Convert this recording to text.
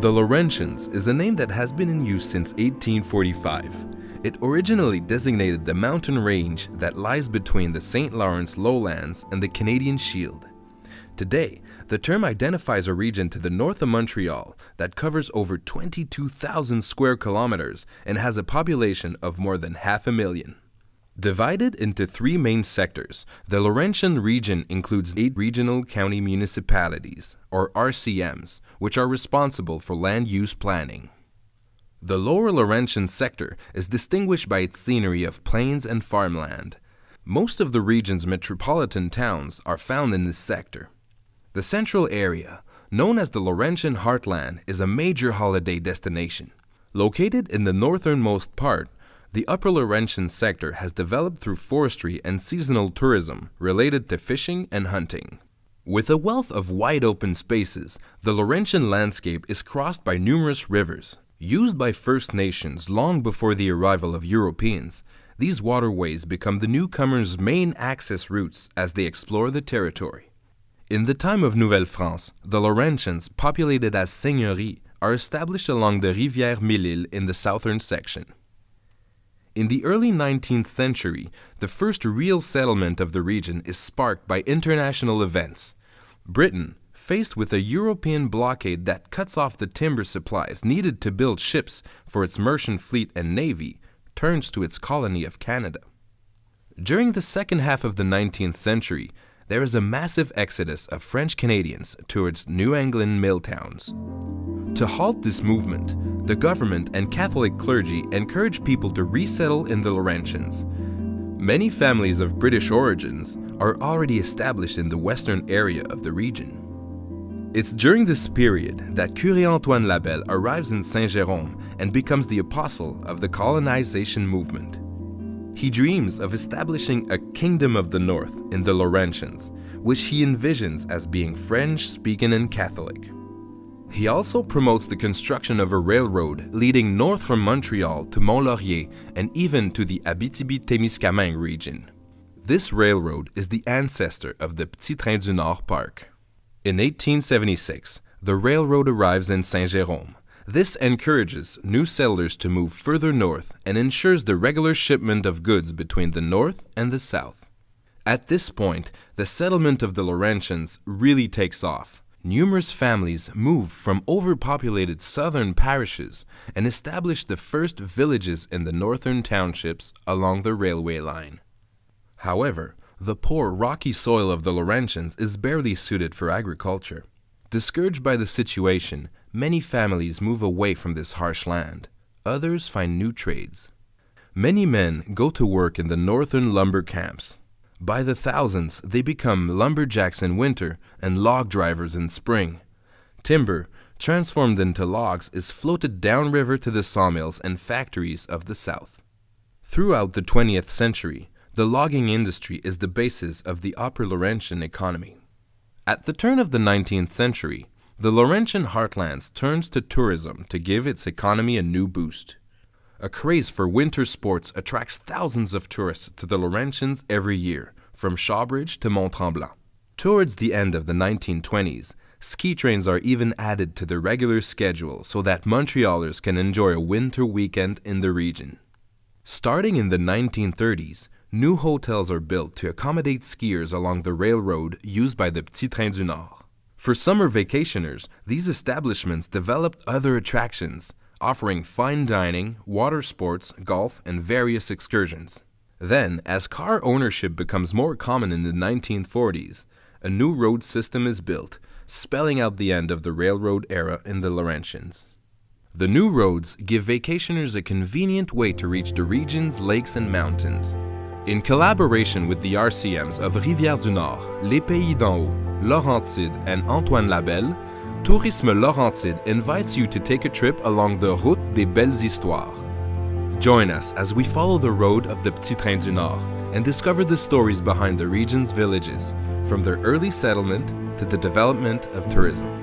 The Laurentians is a name that has been in use since 1845. It originally designated the mountain range that lies between the St. Lawrence lowlands and the Canadian Shield. Today, the term identifies a region to the north of Montreal that covers over 22,000 square kilometers and has a population of more than 500,000. Divided into three main sectors, the Laurentian region includes 8 regional county municipalities, or RCMs, which are responsible for land use planning. The Lower Laurentian sector is distinguished by its scenery of plains and farmland. Most of the region's metropolitan towns are found in this sector. The central area, known as the Laurentian Heartland, is a major holiday destination. Located in the northernmost part, the Upper Laurentian sector has developed through forestry and seasonal tourism related to fishing and hunting. With a wealth of wide open spaces, the Laurentian landscape is crossed by numerous rivers. Used by First Nations long before the arrival of Europeans, these waterways become the newcomers' main access routes as they explore the territory. In the time of Nouvelle-France, the Laurentians, populated as seigneuries, are established along the Rivière Mille-Îles in the southern section. In the early 19th century, the first real settlement of the region is sparked by international events. Britain, faced with a European blockade that cuts off the timber supplies needed to build ships for its merchant fleet and navy, turns to its colony of Canada. During the second half of the 19th century, there is a massive exodus of French Canadians towards New England mill towns. To halt this movement, the government and Catholic clergy encouraged people to resettle in the Laurentians. Many families of British origins are already established in the western area of the region. It's during this period that Curé Antoine Labelle arrives in Saint-Jérôme and becomes the apostle of the colonization movement. He dreams of establishing a Kingdom of the North in the Laurentians, which he envisions as being French-speaking and Catholic. He also promotes the construction of a railroad leading north from Montreal to Mont-Laurier and even to the Abitibi-Témiscamingue region. This railroad is the ancestor of the Petit Train du Nord Park. In 1876, the railroad arrives in Saint-Jérôme. This encourages new settlers to move further north and ensures the regular shipment of goods between the north and the south. At this point, the settlement of the Laurentians really takes off. Numerous families move from overpopulated southern parishes and establish the first villages in the northern townships along the railway line. However, the poor, rocky soil of the Laurentians is barely suited for agriculture. Discouraged by the situation, many families move away from this harsh land. Others find new trades. Many men go to work in the northern lumber camps. By the thousands, they become lumberjacks in winter and log drivers in spring. Timber, transformed into logs, is floated downriver to the sawmills and factories of the south. Throughout the 20th century, the logging industry is the basis of the Upper Laurentian economy. At the turn of the 19th century, the Laurentian heartlands turns to tourism to give its economy a new boost. A craze for winter sports attracts thousands of tourists to the Laurentians every year, from Shawbridge to Mont-Tremblant. Towards the end of the 1920s, ski trains are even added to the regular schedule so that Montrealers can enjoy a winter weekend in the region. Starting in the 1930s, new hotels are built to accommodate skiers along the railroad used by the Petit Train du Nord. For summer vacationers, these establishments developed other attractions, offering fine dining, water sports, golf, and various excursions. Then, as car ownership becomes more common in the 1940s, a new road system is built, spelling out the end of the railroad era in the Laurentians. The new roads give vacationers a convenient way to reach the region's lakes and mountains. In collaboration with the RCMs of Rivière-du-Nord, Les Pays d'en Haut, Laurentides, and Antoine Labelle, Tourisme Laurentide invites you to take a trip along the Route des Belles-Histoires. Join us as we follow the road of the Petit Train du Nord and discover the stories behind the region's villages, from their early settlement to the development of tourism.